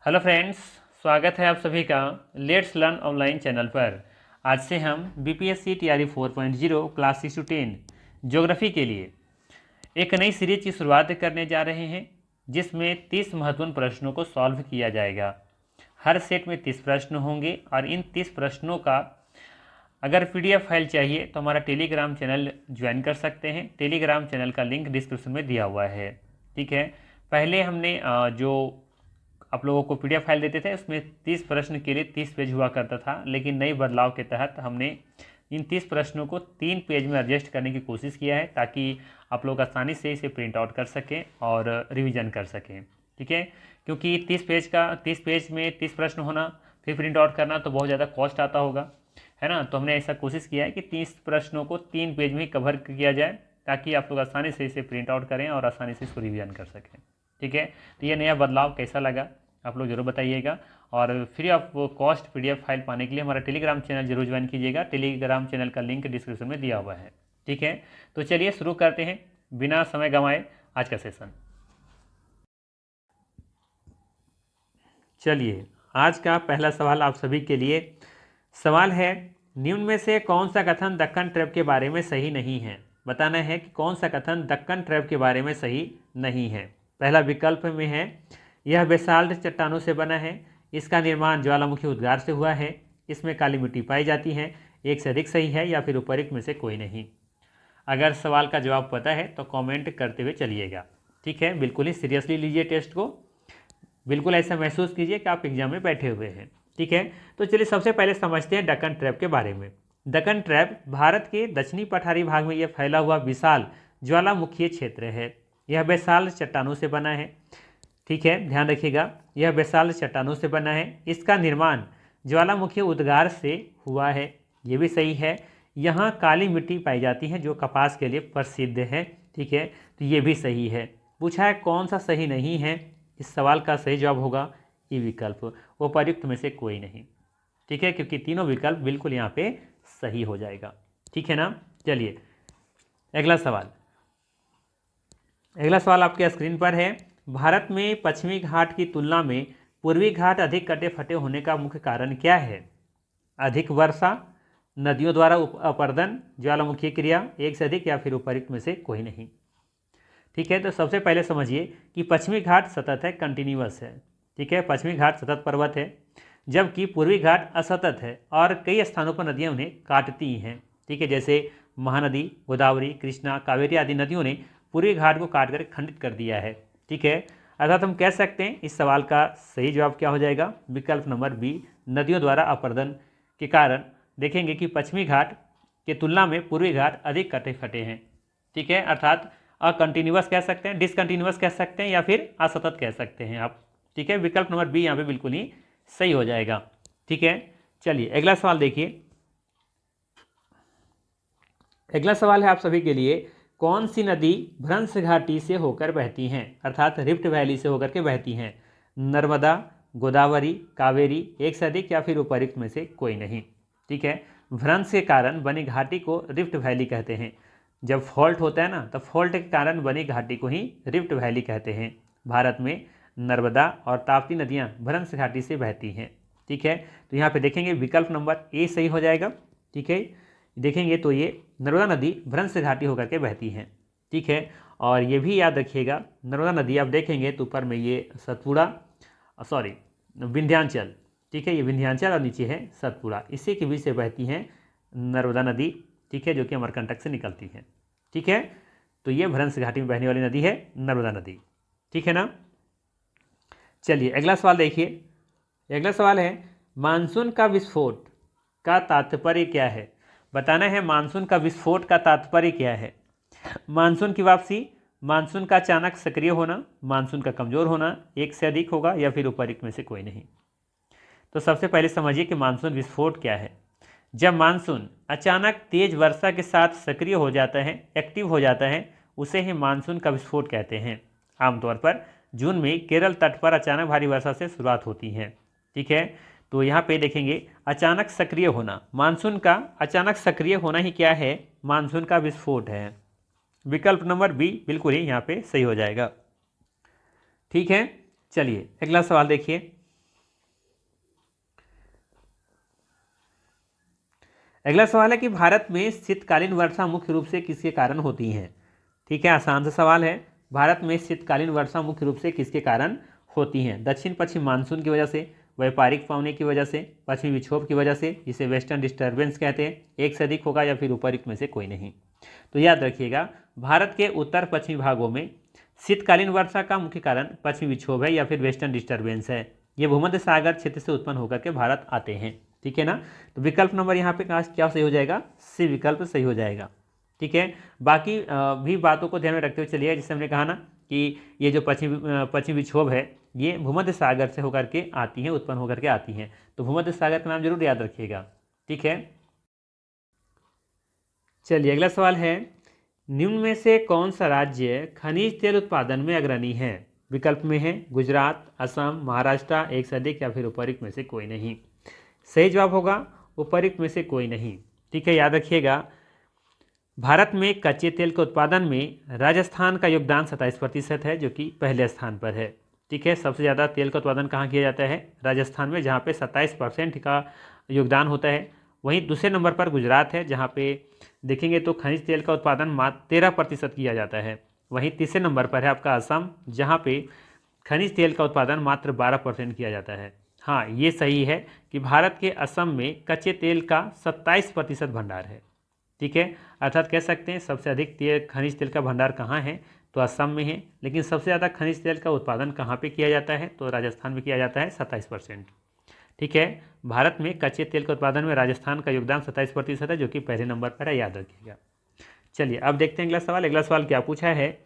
Hello friends, स्वागत है आप सभी का लेट्स लर्न ऑनलाइन चैनल पर। आज से हम BPSC TRE 4.0 class 6 to 10 geography के लिए एक नई सीरीज की शुरुआत करने जा रहे हैं, जिसमें 30 महत्वपूर्ण प्रश्नों को सॉल्व किया जाएगा। हर सेट में 30 प्रश्न होंगे और इन 30 प्रश्नों का अगर पीडीएफ फाइल चाहिए तो हमारा टेलीग्राम चैनल ज्वाइन कर सकते हैं। टेलीग्राम चैनल का लिंक डिस्क्रिप्शन में दिया हुआ है। ठीक है, पहले हमने जो आप लोगों को पीडीएफ फाइल देते थे उसमें 30 प्रश्न के लिए 30 पेज हुआ करता था, लेकिन नई बदलाव के तहत हमने इन 30 प्रश्नों को 3 पेज में एडजस्ट करने की कोशिश किया है, ताकि आप लोग आसानी से इसे प्रिंट आउट कर सकें और रिवीजन कर सकें। ठीक है, क्योंकि 30 पेज में 30 प्रश्न होना फिर प्रिंट आउट करना तो बहुत ज़्यादा कॉस्ट आता होगा, है ना। तो हमने ऐसा कोशिश किया है कि 30 प्रश्नों को 3 पेज में ही कवर किया जाए, ताकि आप लोग आसानी से इसे प्रिंट आउट करें और आसानी से इसको रिवीजन कर सकें। ठीक है, तो ये नया बदलाव कैसा लगा आप लोग जरूर बताइएगा। और free of cost PDF file पाने के लिए हमारा टेलीग्राम चैनल जरूर ज्वाइन कीजिएगा। टेलीग्राम चैनल का लिंक डिस्क्रिप्शन में दिया हुआ है। ठीक है, तो चलिए शुरू करते हैं बिना समय गंवाए आज का सेशन। चलिए, आज का पहला सवाल आप सभी के लिए सवाल है, निम्न में से कौन सा कथन दक्कन ट्रैप के बारे में सही नहीं है। बताना है कि कौन सा कथन दक्कन ट्रैप के बारे में सही नहीं है। पहला विकल्प में है, यह बेसाल्ट चट्टानों से बना है, इसका निर्माण ज्वालामुखी उद्गार से हुआ है, इसमें काली मिट्टी पाई जाती है। एक से अधिक सही है या फिर उपरोक्त में से कोई नहीं। अगर सवाल का जवाब पता है तो कमेंट करते हुए चलिएगा। ठीक है, बिल्कुल ही सीरियसली लीजिए टेस्ट को, बिल्कुल ऐसा महसूस कीजिए कि आप एग्जाम में बैठे हुए हैं। ठीक है, तो चलिए सबसे पहले समझते हैं दक्कन ट्रैप के बारे में। दक्कन ट्रैप भारत के दक्षिणी पठारी भाग में यह फैला हुआ विशाल ज्वालामुखीय क्षेत्र है। यह बेसाल्ट चट्टानों से बना है। ठीक है, ध्यान रखिएगा, यह बेसाल्ट चट्टानों से बना है। इसका निर्माण ज्वालामुखी उद्गार से हुआ है, ये भी सही है। यहाँ काली मिट्टी पाई जाती है जो कपास के लिए प्रसिद्ध है। ठीक है, तो ये भी सही है। पूछा है कौन सा सही नहीं है, इस सवाल का सही जवाब होगा ये विकल्प, उपर्युक्त में से कोई नहीं। ठीक है, क्योंकि तीनों विकल्प बिल्कुल यहाँ पे सही हो जाएगा। ठीक है ना। चलिए अगला सवाल, अगला सवाल आपके स्क्रीन पर है। भारत में पश्चिमी घाट की तुलना में पूर्वी घाट अधिक कटे फटे होने का मुख्य कारण क्या है। अधिक वर्षा, नदियों द्वारा अपरदन, ज्वालामुखी क्रिया, एक से अधिक या फिर उपर्युक्त में से कोई नहीं। ठीक है, तो सबसे पहले समझिए कि पश्चिमी घाट सतत है, कंटिन्यूअस है। ठीक है, पश्चिमी घाट सतत पर्वत है, जबकि पूर्वी घाट असतत है और कई स्थानों पर नदियां उन्हें काटती हैं। ठीक है, जैसे महानदी, गोदावरी, कृष्णा, कावेरी आदि नदियों ने पूर्वी घाट को काट कर खंडित कर दिया है। ठीक है, अर्थात हम कह सकते हैं इस सवाल का सही जवाब क्या हो जाएगा, विकल्प नंबर बी, नदियों द्वारा अपरदन के कारण देखेंगे कि पश्चिमी घाट की तुलना में पूर्वी घाट अधिक कटे फटे हैं। ठीक है, अर्थात अकंटिन्यूअस कह सकते हैं, डिसकंटिन्यूअस कह सकते हैं या फिर असतत कह सकते हैं आप। ठीक है, विकल्प नंबर बी यहाँ पे बिल्कुल ही सही हो जाएगा। ठीक है, चलिए अगला सवाल देखिए। अगला सवाल है आप सभी के लिए, कौन सी नदी भ्रंश घाटी से होकर बहती हैं, अर्थात रिफ्ट वैली से होकर के बहती हैं। नर्मदा, गोदावरी, कावेरी, एक से अधिक या फिर उपर्युक्त में से कोई नहीं। ठीक है, भ्रंश के कारण बनी घाटी को रिफ्ट वैली कहते हैं। जब फॉल्ट होता है ना, तो फॉल्ट के कारण बनी घाटी को ही रिफ्ट वैली कहते हैं। भारत में नर्मदा और ताप्ती नदियाँ भ्रंश घाटी से बहती हैं। ठीक है, तो यहाँ पे देखेंगे विकल्प नंबर ए सही हो जाएगा। ठीक है, देखेंगे तो ये नर्मदा नदी भ्रंश घाटी होकर के बहती हैं। ठीक है, और ये भी याद रखिएगा, नर्मदा नदी आप देखेंगे तो ऊपर में ये सतपुड़ा, सॉरी विंध्याचल। ठीक है, ये विंध्याचल और नीचे है सतपुड़ा, इसी के बीच से बहती हैं नर्मदा नदी। ठीक है, जो कि अमरकंटक से निकलती है। ठीक है, तो ये भ्रंश घाटी में बहने वाली नदी है नर्मदा नदी। ठीक है ना। चलिए अगला सवाल देखिए। अगला सवाल है, मानसून का विस्फोट का तात्पर्य क्या है। बताना है मानसून का विस्फोट का तात्पर्य क्या है। मानसून की वापसी, मानसून का अचानक सक्रिय होना, मानसून का कमजोर होना, एक से अधिक होगा या फिर उपर्युक्त में से कोई नहीं। तो सबसे पहले समझिए कि मानसून विस्फोट क्या है। जब मानसून अचानक तेज वर्षा के साथ सक्रिय हो जाता है, एक्टिव हो जाता है, उसे ही मानसून का विस्फोट कहते हैं। आमतौर पर जून में केरल तट पर अचानक भारी वर्षा से शुरुआत होती है। ठीक है, तो यहाँ पे देखेंगे अचानक सक्रिय होना, मानसून का अचानक सक्रिय होना ही क्या है, मानसून का विस्फोट है। विकल्प नंबर बी बिल्कुल ही यहाँ पे सही हो जाएगा। ठीक है, चलिए अगला सवाल देखिए। अगला सवाल है कि भारत में शीतकालीन वर्षा मुख्य रूप से किसके कारण होती है। ठीक है, आसान सा सवाल है। भारत में शीतकालीन वर्षा मुख्य रूप से किसके कारण होती हैं। दक्षिण पश्चिम मानसून की वजह से, व्यापारिक पवने की वजह से, पश्चिमी विक्षोभ की वजह से, जिसे वेस्टर्न डिस्टर्बेंस कहते हैं, एक से अधिक होगा या फिर उपयुक्त में से कोई नहीं। तो याद रखिएगा, भारत के उत्तर पश्चिमी भागों में शीतकालीन वर्षा का मुख्य कारण पश्चिमी विक्षोभ है या फिर वेस्टर्न डिस्टर्बेंस है। ये भूमध्य सागर क्षेत्र से उत्पन्न होकर के भारत आते हैं। ठीक है ना। तो विकल्प नंबर यहाँ पे क्या सही हो जाएगा, सी विकल्प सही हो जाएगा। ठीक है, बाकी भी बातों को ध्यान में रखते हुए चलिए, जिससे हमने कहा ना कि ये जो पश्चिमी विक्षोभ है ये भूमध्य सागर से होकर के आती हैं, उत्पन्न होकर के आती हैं। तो भूमध्य सागर का नाम जरूर याद रखिएगा। ठीक है, चलिए अगला सवाल है, निम्न में से कौन सा राज्य खनिज तेल उत्पादन में अग्रणी है। विकल्प में है गुजरात, असम, महाराष्ट्र, एक से अधिक या फिर उपयुक्त में से कोई नहीं। सही जवाब होगा उपयुक्त में से कोई नहीं। ठीक है, याद रखिएगा, भारत में कच्चे तेल के उत्पादन में राजस्थान का योगदान 27% है, जो कि पहले स्थान पर है। ठीक है, सबसे ज़्यादा तेल का उत्पादन कहाँ किया जाता है, राजस्थान में, जहाँ पे 27% का योगदान होता है। वहीं दूसरे नंबर पर गुजरात है, जहाँ पे देखेंगे तो खनिज तेल का उत्पादन मात्र 13% किया जाता है। वहीं तीसरे नंबर पर है आपका असम, जहाँ पे खनिज तेल का उत्पादन मात्र 12% किया जाता है। हाँ, ये सही है कि भारत के असम में कच्चे तेल का 27% भंडार है। ठीक है, अर्थात कह सकते हैं सबसे अधिक खनिज तेल का भंडार कहाँ है, तो असम में है। लेकिन सबसे ज़्यादा खनिज तेल का उत्पादन कहाँ पे किया जाता है, तो राजस्थान में किया जाता है 27%। ठीक है, भारत में कच्चे तेल के उत्पादन में राजस्थान का योगदान 27% है, जो कि पहले नंबर पर है, याद रखिएगा। चलिए अब देखते हैं अगला सवाल। अगला सवाल क्या पूछा है,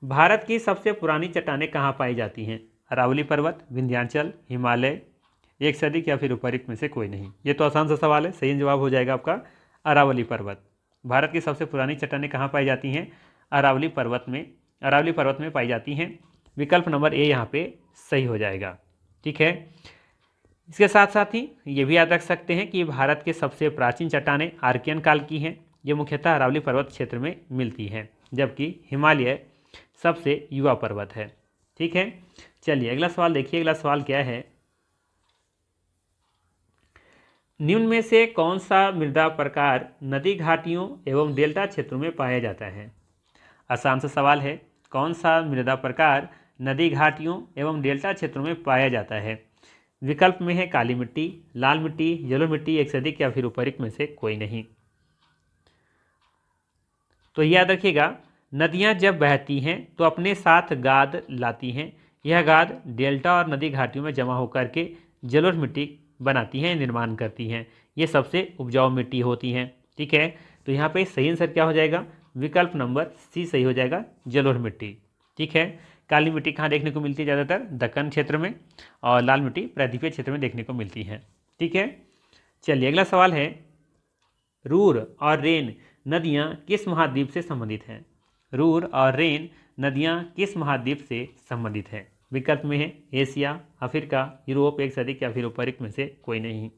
भारत की सबसे पुरानी चट्टानें कहाँ पाई जाती हैं। अरावली पर्वत, विंध्याचल, हिमालय, एक से अधिक या फिर उपयुक्त में से कोई नहीं। ये तो आसान सा सवाल है, सही जवाब हो जाएगा आपका अरावली पर्वत। भारत की सबसे पुरानी चट्टानें कहाँ पाई जाती हैं, अरावली पर्वत में पाई जाती हैं। विकल्प नंबर ए यहाँ पे सही हो जाएगा। ठीक है, इसके साथ साथ ही ये भी याद रख सकते हैं कि भारत के सबसे प्राचीन चट्टानें आर्कियन काल की हैं। ये मुख्यतः अरावली पर्वत क्षेत्र में मिलती हैं, जबकि हिमालय सबसे युवा पर्वत है। ठीक है, चलिए अगला सवाल देखिए। अगला सवाल क्या है, निम्न में से कौन सा मृदा प्रकार नदी घाटियों एवं डेल्टा क्षेत्रों में पाया जाता है। आसान सा सवाल है, कौन सा मृदा प्रकार नदी घाटियों एवं डेल्टा क्षेत्रों में पाया जाता है। विकल्प में है काली मिट्टी, लाल मिट्टी, जलोढ़ मिट्टी, एक से अधिक या फिर उपयुक्त में से कोई नहीं। तो याद रखिएगा, नदियां जब बहती हैं तो अपने साथ गाद लाती हैं। यह गाद डेल्टा और नदी घाटियों में जमा होकर के जलोढ़ मिट्टी बनाती हैं, निर्माण करती हैं। ये सबसे उपजाऊ मिट्टी होती हैं। ठीक है, तो यहाँ पे सही आंसर क्या हो जाएगा, विकल्प नंबर सी सही हो जाएगा, जलोढ़ मिट्टी। ठीक है, काली मिट्टी कहाँ देखने को मिलती है, ज़्यादातर दक्कन क्षेत्र में, और लाल मिट्टी प्रायद्वीपीय क्षेत्र में देखने को मिलती है। ठीक है, चलिए अगला सवाल है, रूर और रेन नदियाँ किस महाद्वीप से संबंधित हैं। रूर और रेन नदियाँ किस महाद्वीप से संबंधित हैं। विकल्प में है एशिया, अफ्रीका, यूरोप, एक से अधिक या फिर उपयुक्त में से कोई नहीं।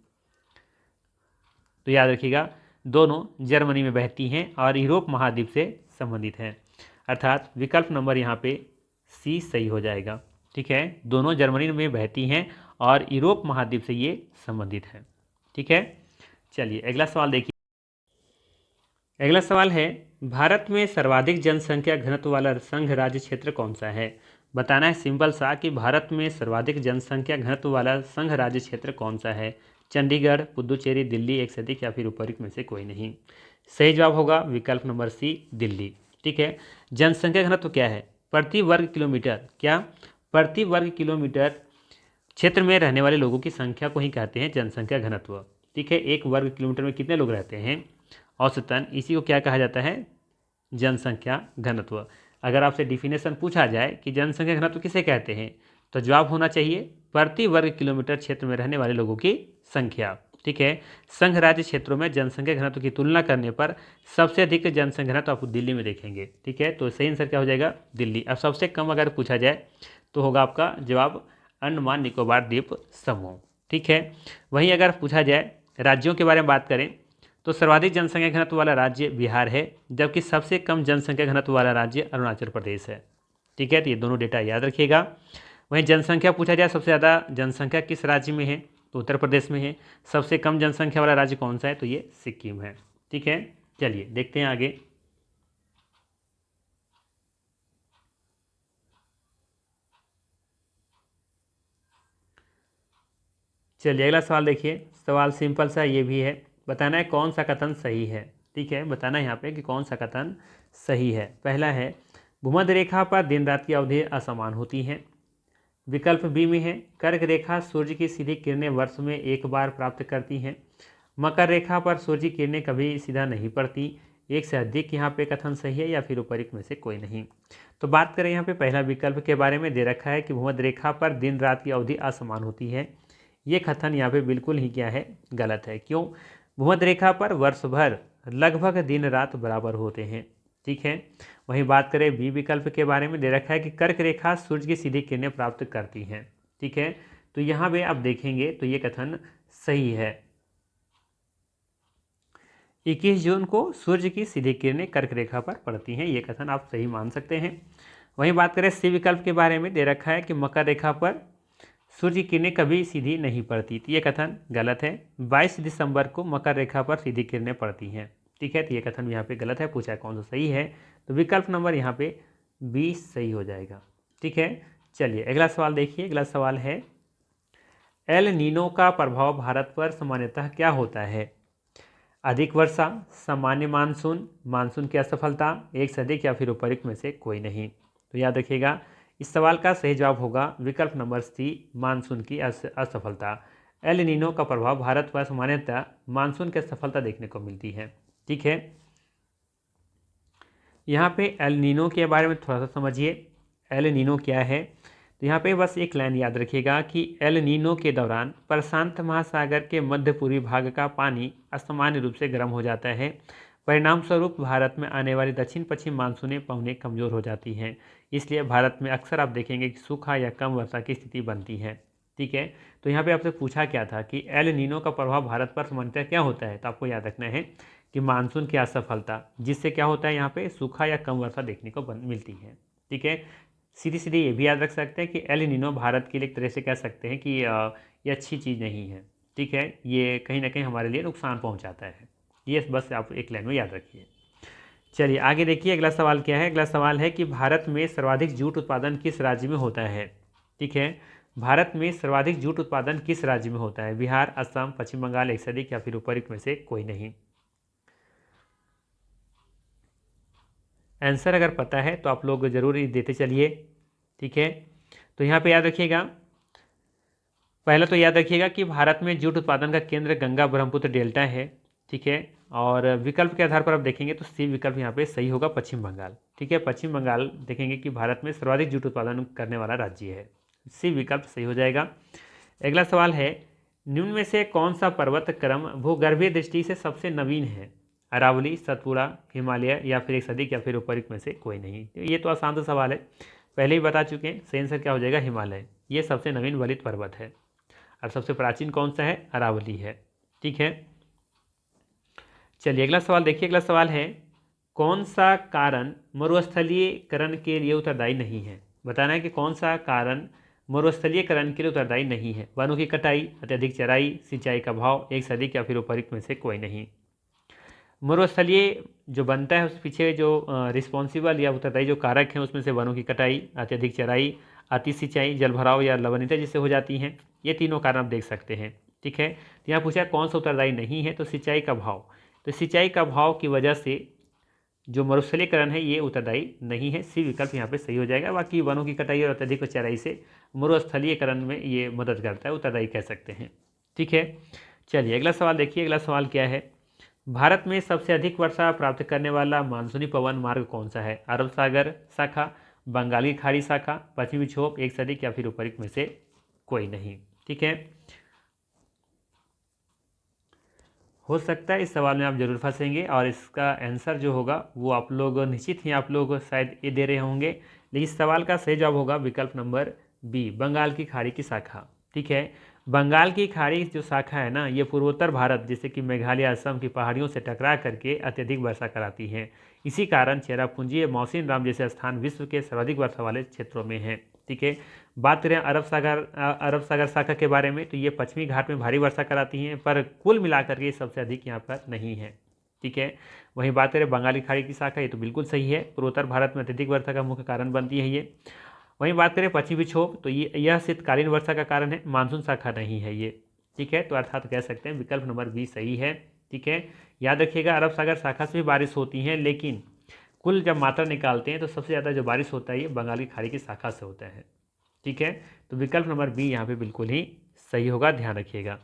तो याद रखिएगा, दोनों जर्मनी में बहती हैं और यूरोप महाद्वीप से संबंधित हैं, अर्थात विकल्प नंबर यहाँ पे सी सही हो जाएगा। ठीक है, दोनों जर्मनी में बहती हैं और यूरोप महाद्वीप से ये संबंधित हैं। ठीक है, चलिए अगला सवाल देखिए। अगला सवाल है, भारत में सर्वाधिक जनसंख्या घनत्व वाला संघ राज्य क्षेत्र कौन सा है। बताना है सिंपल सा कि भारत में सर्वाधिक जनसंख्या घनत्व वाला संघ राज्य क्षेत्र कौन सा है। चंडीगढ़, पुदुचेरी, दिल्ली, एक से अधिक या फिर उपयुक्त में से कोई नहीं। सही जवाब होगा विकल्प नंबर सी, दिल्ली। ठीक है, जनसंख्या घनत्व क्या है, प्रति वर्ग किलोमीटर, क्या प्रति वर्ग किलोमीटर क्षेत्र में रहने वाले लोगों की संख्या को ही कहते हैं जनसंख्या घनत्व। ठीक है, एक वर्ग किलोमीटर में कितने लोग रहते हैं औसतन, इसी को क्या कहा जाता है, जनसंख्या घनत्व। अगर आपसे डिफिनेशन पूछा जाए कि जनसंख्या घनत्व किसे कहते हैं, तो जवाब होना चाहिए प्रति वर्ग किलोमीटर क्षेत्र में रहने वाले लोगों की संख्या। ठीक है, संघ राज्य क्षेत्रों में जनसंख्या घनत्व की तुलना करने पर सबसे अधिक जनसंख्या घनत्व आप दिल्ली में देखेंगे। ठीक है, तो सही आंसर क्या हो जाएगा, दिल्ली। अब सबसे कम अगर पूछा जाए तो होगा आपका जवाब अंडमान निकोबार द्वीप समूह। ठीक है, वहीं अगर पूछा जाए राज्यों के बारे में बात करें तो सर्वाधिक जनसंख्या घनत्व वाला राज्य बिहार है, जबकि सबसे कम जनसंख्या घनत्व वाला राज्य अरुणाचल प्रदेश है। ठीक है, तो ये दोनों डेटा याद रखिएगा। वहीं जनसंख्या पूछा जाए सबसे ज़्यादा जनसंख्या किस राज्य में है, तो उत्तर प्रदेश में है। सबसे कम जनसंख्या वाला राज्य कौन सा है, तो ये सिक्किम है। ठीक है, चलिए देखते हैं आगे। चलिए अगला सवाल देखिए, सवाल सिंपल सा ये भी है, बताना है कौन सा कथन सही है। ठीक है, बताना है यहाँ पे कि कौन सा कथन सही है। पहला है भूमध्य रेखा पर दिन रात की अवधि असमान होती है। विकल्प बी में है कर्क रेखा सूर्य की सीधी किरणें वर्ष में एक बार प्राप्त करती हैं। मकर रेखा पर सूर्य की किरणें कभी सीधा नहीं पड़ती। एक से अधिक यहाँ पे कथन सही है या फिर उपरोक्त में से कोई नहीं। तो बात करें यहाँ पे पहला विकल्प के बारे में, दे रखा है कि भूमध्य रेखा पर दिन रात की अवधि असमान होती है। ये कथन यहाँ पे बिल्कुल ही क्या है, गलत है। क्यों? भूमध्य रेखा पर वर्ष भर लगभग दिन रात बराबर होते हैं। ठीक है, वहीं बात करें बी विकल्प के बारे में, दे रखा है कि कर्क रेखा सूर्य की सीधी किरणें प्राप्त करती हैं। ठीक है, तो यहाँ पे आप देखेंगे तो ये कथन सही है। 21 जून को सूर्य की सीधी किरणें कर्क रेखा पर पड़ती हैं, ये कथन आप सही मान सकते हैं। वहीं बात करें सी विकल्प के बारे में, दे रखा है कि मकर रेखा पर सूर्य की किरणें कभी सीधी नहीं पड़ती, तो ये कथन गलत है। 22 दिसंबर को मकर रेखा पर सीधी किरणें पड़ती हैं। ठीक है, तो ये कथन यहाँ पे गलत है। पूछा है कौन सा सही है, तो विकल्प नंबर यहाँ पे 20 सही हो जाएगा। ठीक है, चलिए अगला सवाल देखिए। अगला सवाल है एल नीनो का प्रभाव भारत पर सामान्यतः क्या होता है? अधिक वर्षा, सामान्य मानसून, मानसून की असफलता, एक से अधिक या फिर उपरोक्त में से कोई नहीं। तो याद रखिएगा इस सवाल का सही जवाब होगा विकल्प नंबर सी, मानसून की असफलता। एल नीनो का प्रभाव भारत पर सामान्यतः मानसून की असफलता देखने को मिलती है। ठीक है, यहाँ पे एल नीनो के बारे में थोड़ा सा समझिए। एल नीनो क्या है, तो यहाँ पे बस एक लाइन याद रखिएगा कि एल नीनो के दौरान प्रशांत महासागर के मध्य पूर्वी भाग का पानी असामान्य रूप से गर्म हो जाता है। परिणाम स्वरूप भारत में आने वाली दक्षिण पश्चिम मानसूनें पहुने कमज़ोर हो जाती हैं। इसलिए भारत में अक्सर आप देखेंगे कि सूखा या कम वर्षा की स्थिति बनती है। ठीक है, तो यहाँ पे आपसे पूछा क्या था कि एल नीनो का प्रभाव भारत पर सामान्यतः क्या होता है, तो आपको याद रखना है कि मानसून की असफलता, जिससे क्या होता है यहाँ पे सूखा या कम वर्षा देखने को मिलती है। ठीक है, सीधी सीधी ये भी याद रख सकते हैं कि एल नीनो भारत के लिए एक तरह से कह सकते हैं कि ये अच्छी चीज़ नहीं है। ठीक है, ये कहीं ना कहीं हमारे लिए नुकसान पहुंचाता है। ये बस आप एक लाइन में याद रखिए। चलिए आगे देखिए, अगला सवाल क्या है। अगला सवाल है कि भारत में सर्वाधिक जूट उत्पादन किस राज्य में होता है? ठीक है, भारत में सर्वाधिक जूट उत्पादन किस राज्य में होता है? बिहार, असम, पश्चिम बंगाल, एक से अधिक या फिर उपरोक्त में से कोई नहीं। आंसर अगर पता है तो आप लोग जरूर देते चलिए। ठीक है, तो यहाँ पे याद रखिएगा, पहले तो याद रखिएगा कि भारत में जूट उत्पादन का केंद्र गंगा ब्रह्मपुत्र डेल्टा है। ठीक है, और विकल्प के आधार पर आप देखेंगे तो सी विकल्प यहाँ पे सही होगा, पश्चिम बंगाल। ठीक है, पश्चिम बंगाल देखेंगे कि भारत में सर्वाधिक जूट उत्पादन करने वाला राज्य है। सी विकल्प सही हो जाएगा। अगला सवाल है निम्न में से कौन सा पर्वत क्रम भूगर्भीय दृष्टि से सबसे नवीन है? अरावली, सतपुड़ा, हिमालय या फिर एक से अधिक या फिर उपरोक्त में से कोई नहीं। ये तो आसान सा सवाल है, पहले ही बता चुके हैं। सही आंसर क्या हो जाएगा? हिमालय। ये सबसे नवीन वलित पर्वत है। और सबसे प्राचीन कौन सा है? अरावली है। ठीक है, चलिए अगला सवाल देखिए। अगला सवाल है कौन सा कारण मरुस्थलीयकरण के लिए उत्तरदायी नहीं है? बताना है कि कौन सा कारण मरुस्थलीयकरण के लिए उत्तरदायी नहीं है। वनों की कटाई, अत्यधिक चराई, सिंचाई का अभाव, एक से अधिक या फिर उपरोक्त में से कोई नहीं। मरुस्थलीय जो बनता है उस पीछे जो रिस्पॉन्सिबल या उत्तरदायी जो कारक हैं उसमें से वनों की कटाई, अत्यधिक चराई, अति सिंचाई, जलभराव या लवणता जिससे हो जाती हैं, ये तीनों कारण आप देख सकते हैं। ठीक है, तो यहाँ पूछा कौन सा उत्तरदायी नहीं है, तो सिंचाई का भाव। तो सिंचाई का भाव की वजह से जो मरुस्थलीकरण है ये उत्तरदायी नहीं है। सी विकल्प यहाँ पे सही हो जाएगा। बाकी वनों की कटाई और अत्यधिक चराई से मरुस्थलीकरण में ये मदद करता है, उत्तरदायी कह सकते हैं। ठीक है, चलिए अगला सवाल देखिए। अगला सवाल क्या है, भारत में सबसे अधिक वर्षा प्राप्त करने वाला मानसूनी पवन मार्ग कौन सा है? अरब सागर शाखा, बंगाली खाड़ी शाखा, पश्चिमी विक्षोभ, एक से अधिक या फिर उपरोक्त में से कोई नहीं। ठीक है, हो सकता है इस सवाल में आप जरूर फंसेंगे और इसका आंसर जो होगा वो आप लोग निश्चित ही आप लोग शायद ये दे रहे होंगे, लेकिन इस सवाल का सही जवाब होगा विकल्प नंबर बी, बंगाल की खाड़ी की शाखा। ठीक है, बंगाल की खाड़ी जो शाखा है ना, ये पूर्वोत्तर भारत जैसे कि मेघालय, असम की पहाड़ियों से टकरा करके अत्यधिक वर्षा कराती है। इसी कारण चेरापूंजी, मौसिनराम जैसे स्थान विश्व के सर्वाधिक वर्षा वाले क्षेत्रों में हैं। ठीक है। बात करें अरब सागर शाखा के बारे में, तो ये पश्चिमी घाट में भारी वर्षा कराती हैं, पर कुल मिलाकर के सबसे अधिक यहाँ पर नहीं है। ठीक है। वहीं बात करें बंगाली खाड़ी की शाखा, ये तो बिल्कुल सही है, पूर्वोत्तर भारत में अत्यधिक वर्षा का मुख्य कारण बनती है ये। वहीं बात करें पश्चिमी विक्षोभ, तो यह शीतकालीन वर्षा का कारण है, मानसून शाखा नहीं है ये। ठीक है, तो अर्थात कह सकते हैं विकल्प नंबर बी सही है। ठीक है, याद रखिएगा अरब सागर शाखा से भी बारिश होती है, लेकिन कुल जब मात्रा निकालते हैं तो सबसे ज़्यादा जो बारिश होता है ये बंगाली खाड़ी की शाखा से होता है। ठीक है, तो विकल्प नंबर बी यहाँ पे बिल्कुल ही सही होगा, ध्यान रखिएगा।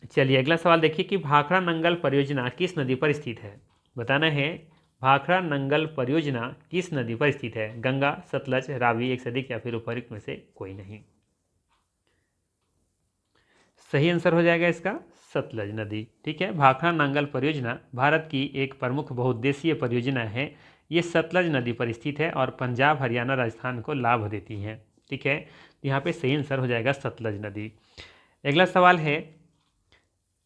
चलिए अगला सवाल देखिए कि भाखड़ा नंगल परियोजना किस नदी पर स्थित है। बताना है भाखड़ा नंगल परियोजना किस नदी पर स्थित है। गंगा, सतलज, रावी, एक से अधिक या फिर उपयुक्त में से कोई नहीं। सही आंसर हो जाएगा इसका सतलज नदी। ठीक है, भाखड़ा नंगल परियोजना भारत की एक प्रमुख बहुउद्देशीय परियोजना है। ये सतलज नदी पर स्थित है और पंजाब, हरियाणा, राजस्थान को लाभ देती है। ठीक है, यहाँ पे सही आंसर हो जाएगा सतलज नदी। अगला सवाल है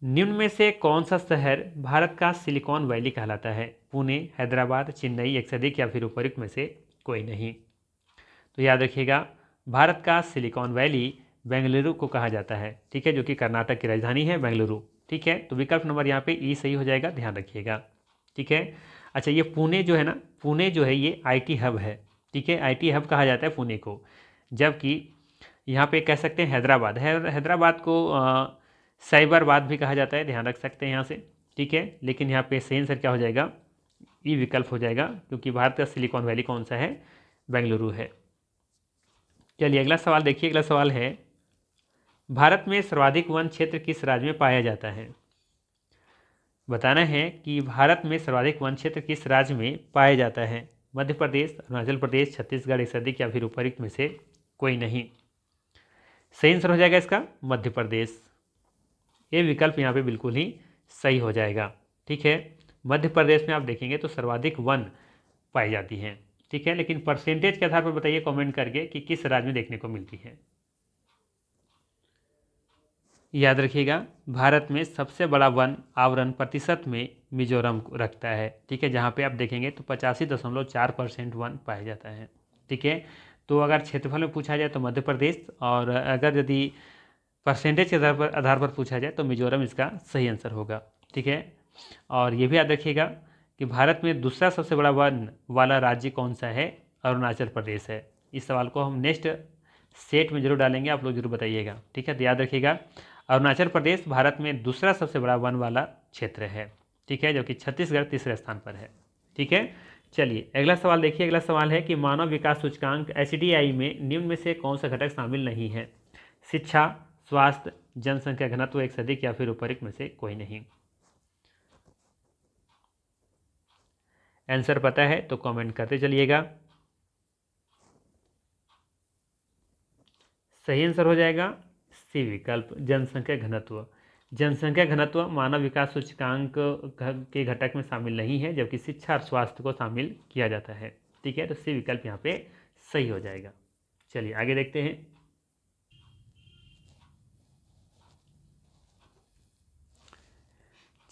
निम्न में से कौन सा शहर भारत का सिलिकॉन वैली कहलाता है। पुणे, हैदराबाद, चेन्नई, एक से अधिक या फिर उपयुक्त में से कोई नहीं। तो याद रखिएगा भारत का सिलिकॉन वैली बेंगलुरु को कहा जाता है। ठीक है, जो कि कर्नाटक की राजधानी है बेंगलुरु। ठीक है, तो विकल्प नंबर यहाँ पे ई सही हो जाएगा, ध्यान रखिएगा। ठीक है, अच्छा ये पुणे जो है ना, पुणे जो है ये आईटी हब है। ठीक है, आईटी हब कहा जाता है पुणे को, जबकि यहाँ पे कह सकते हैं हैदराबाद हैदराबाद को साइबराबाद भी कहा जाता है, ध्यान रख सकते हैं यहाँ से। ठीक है, लेकिन यहाँ पे सही आंसर क्या हो जाएगा, ई विकल्प हो जाएगा, क्योंकि भारत का सिलिकॉन वैली कौन सा है, बेंगलुरु है। चलिए अगला सवाल देखिए, अगला सवाल है भारत में सर्वाधिक वन क्षेत्र किस राज्य में पाया जाता है। बताना है कि भारत में सर्वाधिक वन क्षेत्र किस राज्य में पाया जाता है। मध्य प्रदेश, अरुणाचल प्रदेश, छत्तीसगढ़, एक से अधिक या फिर उपयुक्त में से कोई नहीं। सही आंसर हो जाएगा इसका मध्य प्रदेश। ये विकल्प यहाँ पे बिल्कुल ही सही हो जाएगा। ठीक है, मध्य प्रदेश में आप देखेंगे तो सर्वाधिक वन पाई जाती हैं। ठीक है, लेकिन परसेंटेज के आधार पर बताइए कमेंट करके कि किस राज्य में देखने को मिलती है। याद रखिएगा भारत में सबसे बड़ा वन आवरण प्रतिशत में मिजोरम रखता है। ठीक है, जहाँ पे आप देखेंगे तो 85.4% वन पाया जाता है। ठीक है, तो अगर क्षेत्रफल में पूछा जाए तो मध्य प्रदेश, और अगर यदि परसेंटेज के आधार पर पूछा जाए तो मिजोरम इसका सही आंसर होगा। ठीक है, और ये भी याद रखिएगा कि भारत में दूसरा सबसे बड़ा वन वाला राज्य कौन सा है, अरुणाचल प्रदेश है। इस सवाल को हम नेक्स्ट सेट में जरूर डालेंगे, आप लोग जरूर बताइएगा। ठीक है, तो याद रखिएगा अरुणाचल प्रदेश भारत में दूसरा सबसे बड़ा वन वाला क्षेत्र है। ठीक है, जो कि छत्तीसगढ़ तीसरे स्थान पर है। ठीक है, चलिए अगला सवाल देखिए, अगला सवाल है कि मानव विकास सूचकांक HDI में निम्न में से कौन सा घटक शामिल नहीं है। शिक्षा, स्वास्थ्य, जनसंख्या घनत्व, एक से अधिक या फिर उपयुक्त में से कोई नहीं। आंसर पता है तो कमेंट करते चलिएगा। सही आंसर हो जाएगा सी विकल्प, जनसंख्या घनत्व। जनसंख्या घनत्व मानव विकास सूचकांक के घटक में शामिल नहीं है, जबकि शिक्षा और स्वास्थ्य को शामिल किया जाता है। ठीक है, तो सी विकल्प यहाँ पे सही हो जाएगा। चलिए आगे देखते हैं।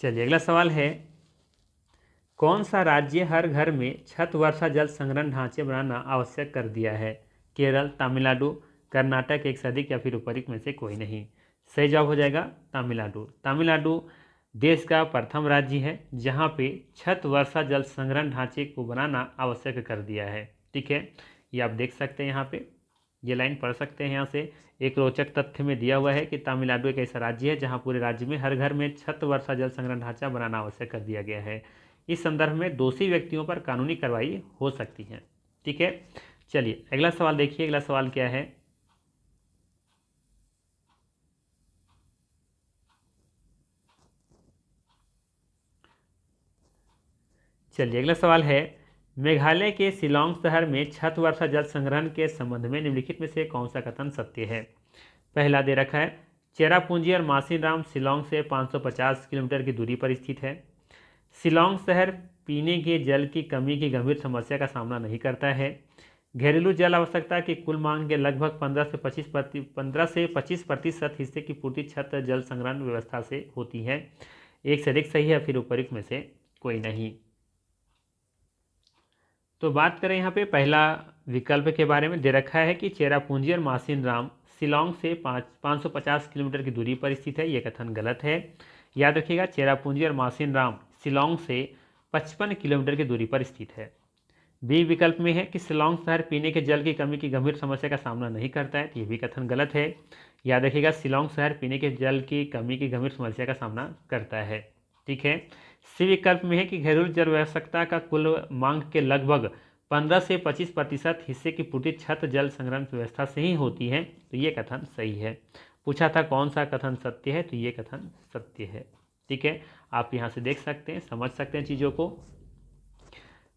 चलिए अगला सवाल है कौन सा राज्य हर घर में छत वर्षा जल संग्रहण ढांचे बनाना आवश्यक कर दिया है। केरल, तमिलनाडु, कर्नाटक, एक से अधिक या फिर उपयुक्त में से कोई नहीं। सही जवाब हो जाएगा तमिलनाडु। तमिलनाडु देश का प्रथम राज्य है जहाँ पे छत वर्षा जल संग्रहण ढांचे को बनाना आवश्यक कर दिया है। ठीक है, ये आप देख सकते हैं यहाँ पे, ये लाइन पढ़ सकते हैं यहाँ से। एक रोचक तथ्य में दिया हुआ है कि तमिलनाडु एक ऐसा राज्य है जहाँ पूरे राज्य में हर घर में छत वर्षा जल संग्रहण ढांचा बनाना आवश्यक कर दिया गया है। इस संदर्भ में दोषी व्यक्तियों पर कानूनी कार्रवाई हो सकती है। ठीक है, चलिए अगला सवाल देखिए, अगला सवाल क्या है। चलिए अगला सवाल है मेघालय के शिलांग शहर में छत वर्षा जल संग्रहण के संबंध में निम्नलिखित में से कौन सा कथन सत्य है। पहला दे रखा है चेरापूंजी और मासिनराम शिलांग से 550 किलोमीटर की दूरी पर स्थित है। शिलांग शहर पीने के जल की कमी की गंभीर समस्या का सामना नहीं करता है। घरेलू जल आवश्यकता की कुल मांग के लगभग 15 से 25% हिस्से की पूर्ति छत जल संग्रहण व्यवस्था से होती है। एक से अधिक सही है, फिर उपयुक्त में से कोई नहीं। तो बात करें यहाँ पे पहला विकल्प के बारे में, दे रखा है कि चेरापूंजी और मासिन राम शिलोंग से 550 किलोमीटर की दूरी पर स्थित है। ये कथन गलत है। याद रखिएगा, चेरापूंजी और मासिन राम शिलोंग से 55 किलोमीटर की दूरी पर स्थित है। बी विकल्प में है कि शिलोंग शहर पीने के जल की कमी की गंभीर समस्या का सामना नहीं करता है। तो ये भी कथन गलत है। याद रखिएगा, शिलोंग शहर पीने के जल की कमी की गंभीर समस्या का सामना करता है। ठीक है। सी विकल्प में है कि घरेलू जल आवश्यकता का कुल मांग के लगभग 15 से 25% हिस्से की पूर्ति छत जल संग्रहण व्यवस्था से ही होती है। तो ये कथन सही है। पूछा था कौन सा कथन सत्य है, तो ये कथन सत्य है। ठीक है, आप यहाँ से देख सकते हैं, समझ सकते हैं चीज़ों को।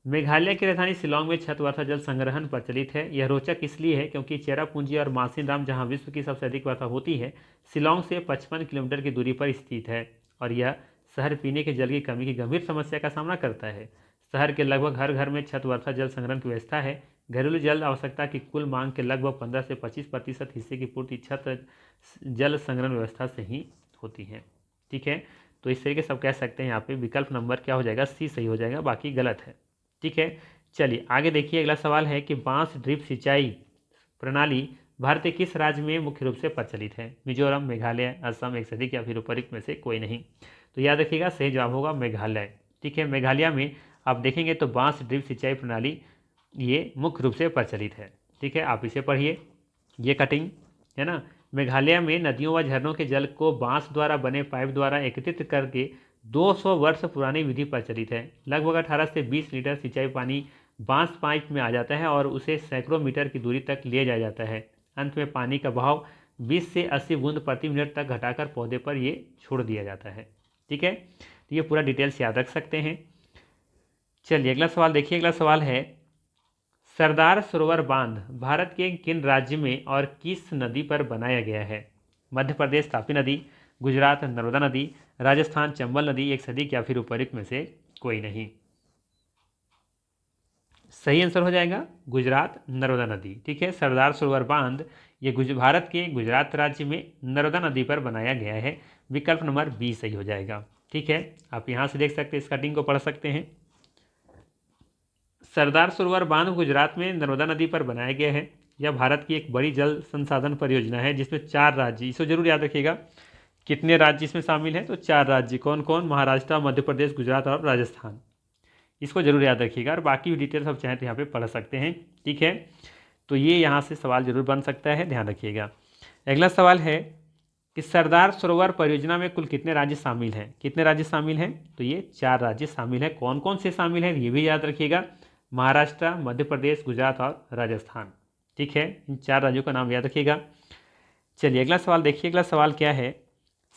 मेघालय की राजधानी शिलोंग में छत वर्षा जल संग्रहण प्रचलित है। यह रोचक इसलिए है क्योंकि चेरापूंजी और मासिन राम जहाँ विश्व की सबसे अधिक वर्षा होती है, शिलोंग से 55 किलोमीटर की दूरी पर स्थित है और यह शहर पीने के जल की कमी की गंभीर समस्या का सामना करता है। शहर के लगभग हर घर में छत वर्षा जल संग्रहण की व्यवस्था है। घरेलू जल आवश्यकता की कुल मांग के लगभग 15 से 25% हिस्से की पूर्ति छत जल संग्रहण व्यवस्था से ही होती है। ठीक है, तो इस तरीके से सब कह सकते हैं। यहाँ पे विकल्प नंबर क्या हो जाएगा, सी सही हो जाएगा, बाकी गलत है। ठीक है, चलिए आगे देखिए। अगला सवाल है कि बांस ड्रिप सिंचाई प्रणाली भारत के किस राज्य में मुख्य रूप से प्रचलित है? मिजोरम, मेघालय, असम, एक से अधिक या फिर उपरोक्त में से कोई नहीं। तो याद रखिएगा, सही जवाब होगा मेघालय। ठीक है, मेघालय में आप देखेंगे तो बांस ड्रिप सिंचाई प्रणाली ये मुख्य रूप से प्रचलित है। ठीक है, आप इसे पढ़िए, ये कटिंग है ना। मेघालय में नदियों व झरनों के जल को बांस द्वारा बने पाइप द्वारा एकत्रित करके 200 वर्ष पुरानी विधि प्रचलित है। लगभग 18 से 20 लीटर सिंचाई पानी बांस पाइप में आ जाता है और उसे सैकड़ों मीटर की दूरी तक ले जाया जाता है। अंत में पानी का बहाव 20 से 80 बूंद प्रति मिनट तक घटाकर पौधे पर ये छोड़ दिया जाता है। ठीक है, तो ये पूरा डिटेल्स याद रख सकते हैं। चलिए अगला सवाल देखिए। अगला सवाल है, सरदार सरोवर बांध भारत के किन राज्य में और किस नदी पर बनाया गया है? मध्य प्रदेश तापी नदी, गुजरात नर्मदा नदी, राजस्थान चंबल नदी, एक से अधिक या फिर उपरोक्त में से कोई नहीं। सही आंसर हो जाएगा गुजरात नर्मदा नदी। ठीक है, सरदार सरोवर बांध ये भारत के गुजरात राज्य में नर्मदा नदी पर बनाया गया है। विकल्प नंबर बी सही हो जाएगा। ठीक है, आप यहाँ से देख सकते हैं, इस कटिंग को पढ़ सकते हैं। सरदार सरोवर बांध गुजरात में नर्मदा नदी पर बनाया गया है। यह भारत की एक बड़ी जल संसाधन परियोजना है जिसमें 4 राज्य, इसे जरूर याद रखिएगा, कितने राज्य इसमें शामिल हैं? तो 4 राज्य। कौन कौन? महाराष्ट्र, मध्य प्रदेश, गुजरात और राजस्थान। इसको जरूर याद रखिएगा और बाकी डिटेल्स आप चाहें तो यहाँ पे पढ़ सकते हैं। ठीक है, तो ये यहाँ से सवाल जरूर बन सकता है, ध्यान रखिएगा। अगला सवाल है कि सरदार सरोवर परियोजना में कुल कितने राज्य शामिल हैं? कितने राज्य शामिल हैं? तो ये 4 राज्य शामिल हैं। कौन कौन से शामिल हैं ये भी याद रखिएगा, महाराष्ट्र, मध्य प्रदेश, गुजरात और राजस्थान। ठीक है, इन 4 राज्यों का नाम याद रखिएगा। चलिए अगला सवाल देखिए। अगला सवाल क्या है,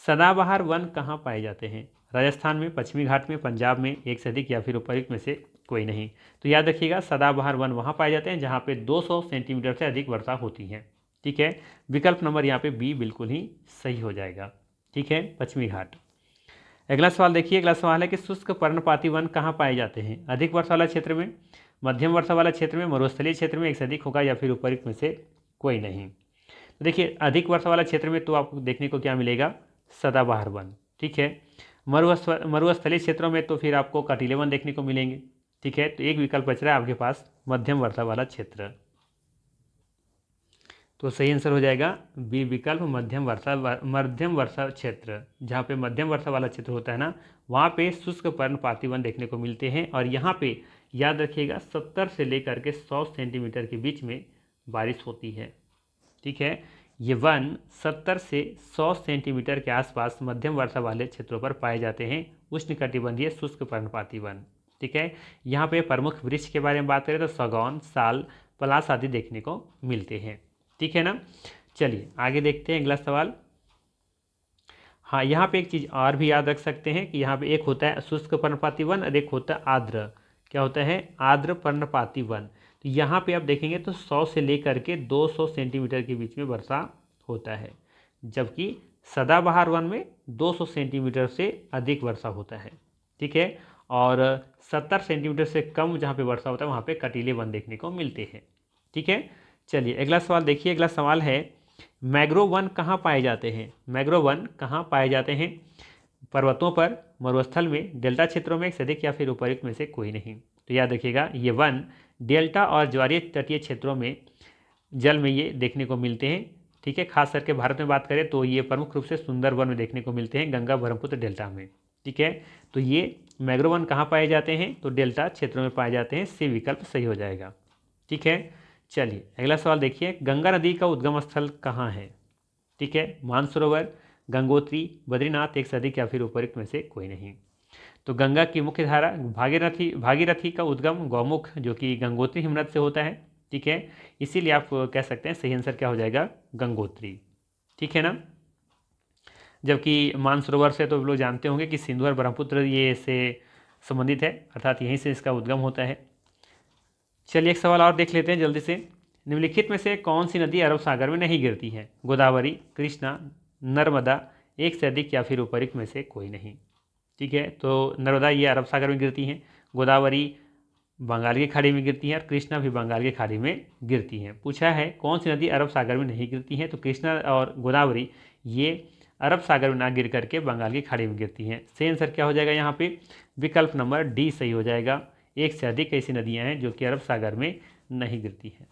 सदाबहार वन कहाँ पाए जाते हैं? राजस्थान में, पश्चिमी घाट में, पंजाब में, एक से अधिक या फिर उपरोक्त में से कोई नहीं। तो याद रखिएगा, सदाबहार वन वहाँ पाए जाते हैं जहाँ पे 200 सेंटीमीटर से अधिक वर्षा होती है। ठीक है, विकल्प नंबर यहाँ पे बी बिल्कुल ही सही हो जाएगा। ठीक है, पश्चिमी घाट। अगला सवाल देखिए। अगला सवाल है कि शुष्क पर्णपाती वन कहाँ पाए जाते हैं? अधिक वर्षा वाला क्षेत्र में, मध्यम वर्षा वाला क्षेत्र में, मरुस्थलीय क्षेत्र में, एक से अधिक होगा या फिर उपरोक्त में से कोई नहीं। तो देखिए, अधिक वर्षा वाला क्षेत्र में तो आपको देखने को क्या मिलेगा? सदाबहार वन। ठीक है, मरुस्थलीय क्षेत्रों में तो फिर आपको कटीले वन देखने को मिलेंगे। ठीक है, तो एक विकल्प बच रहा है आपके पास, मध्यम वर्षा वाला क्षेत्र। तो सही आंसर हो जाएगा बी विकल्प, मध्यम वर्षा क्षेत्र। जहाँ पे मध्यम वर्षा वाला क्षेत्र होता है ना, वहाँ पे शुष्क पर्णपाती वन देखने को मिलते हैं। और यहाँ पे याद रखिएगा 70 से लेकर के 100 सेंटीमीटर के बीच में बारिश होती है। ठीक है, ये वन 70 से 100 सेंटीमीटर के आसपास मध्यम वर्षा वाले क्षेत्रों पर पाए जाते हैं, उष्णकटिबंधीय शुष्क पर्णपाती वन। ठीक है, यहाँ पे प्रमुख वृक्ष के बारे में बात करें तो सागौन, साल, पलास आदि देखने को मिलते हैं। ठीक है ना, चलिए आगे देखते हैं अगला सवाल। हाँ, यहाँ पे एक चीज़ और भी याद रख सकते हैं कि यहाँ पे एक होता है शुष्क पर्णपाती वन और एक होता है आर्द्र। क्या होता है? आर्द्र पर्णपाती वन। तो यहाँ पे आप देखेंगे तो 100 से लेकर के 200 सेंटीमीटर के बीच में वर्षा होता है, जबकि सदाबहार वन में 200 सेंटीमीटर से अधिक वर्षा होता है। ठीक है, और 70 सेंटीमीटर से कम जहाँ पे वर्षा होता है वहाँ पे कटीले वन देखने को मिलते हैं। ठीक है, चलिए अगला सवाल देखिए। अगला सवाल है, मैंग्रोव वन कहाँ पाए जाते हैं? मैंग्रोव वन कहाँ पाए जाते हैं? पर्वतों पर, मरुस्थल में, डेल्टा क्षेत्रों में, एक से अधिक या फिर उपरोक्त में से कोई नहीं। तो याद रखिएगा, ये वन डेल्टा और ज्वारीय तटीय क्षेत्रों में जल में ये देखने को मिलते हैं। ठीक है, खास करके भारत में बात करें तो ये प्रमुख रूप से सुंदरवन में देखने को मिलते हैं, गंगा ब्रह्मपुत्र डेल्टा में। ठीक है, तो ये मैंग्रोव वन कहाँ पाए जाते हैं, तो डेल्टा क्षेत्रों में पाए जाते हैं। सी विकल्प सही हो जाएगा। ठीक है, चलिए अगला सवाल देखिए, गंगा नदी का उद्गम स्थल कहाँ है। ठीक है, मानसरोवर, गंगोत्री, बद्रीनाथ, एक से अधिक या फिर उपरोक्त में से कोई नहीं। तो गंगा की मुख्य धारा भागीरथी का उद्गम गौमुख जो कि गंगोत्री हिमनद से होता है। ठीक है, इसीलिए आप कह सकते हैं सही आंसर क्या हो जाएगा, गंगोत्री। ठीक है ना, जबकि मानसरोवर से तो लोग जानते होंगे कि सिंधु और ब्रह्मपुत्र ये से संबंधित है, अर्थात यहीं से इसका उद्गम होता है। चलिए एक सवाल और देख लेते हैं जल्दी से। निम्नलिखित में से कौन सी नदी अरब सागर में नहीं गिरती है, गोदावरी, कृष्णा, नर्मदा, एक से अधिक या फिर उपरोक्त में से कोई नहीं। ठीक है, तो नर्मदा ये अरब सागर में गिरती हैं, गोदावरी बंगाल की खाड़ी में गिरती हैं और कृष्णा भी बंगाल की खाड़ी में गिरती हैं। पूछा है कौन सी नदी अरब सागर में नहीं गिरती है, तो कृष्णा और गोदावरी ये अरब सागर में ना गिर करके बंगाल की खाड़ी में गिरती हैं। सही आंसर क्या हो जाएगा यहाँ पे, विकल्प नंबर डी सही हो जाएगा। एक से अधिक ऐसी नदियाँ हैं जो कि अरब सागर में नहीं गिरती हैं।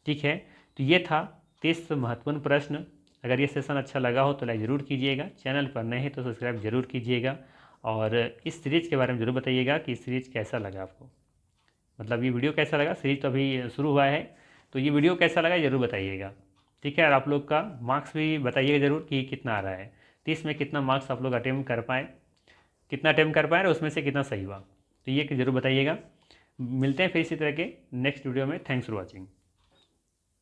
ठीक है, तो ये था 30 महत्वपूर्ण प्रश्न। अगर ये सेशन अच्छा लगा हो तो लाइक ज़रूर कीजिएगा, चैनल पर नए हैं तो सब्सक्राइब जरूर कीजिएगा, और इस सीरीज़ के बारे में ज़रूर बताइएगा कि सीरीज़ कैसा लगा आपको, मतलब ये वीडियो कैसा लगा। सीरीज तो अभी शुरू हुआ है, तो ये वीडियो कैसा लगा ज़रूर बताइएगा। ठीक है, और आप लोग का मार्क्स भी बताइएगा ज़रूर कि कितना आ रहा है, 30 में कितना मार्क्स आप लोग अटेम्प्ट कर पाए, कितना अटेम्प्ट कर पाए और उसमें से कितना सही हुआ, तो ये ज़रूर बताइएगा। मिलते हैं फिर इसी तरह के नेक्स्ट वीडियो में। Thanks for watching.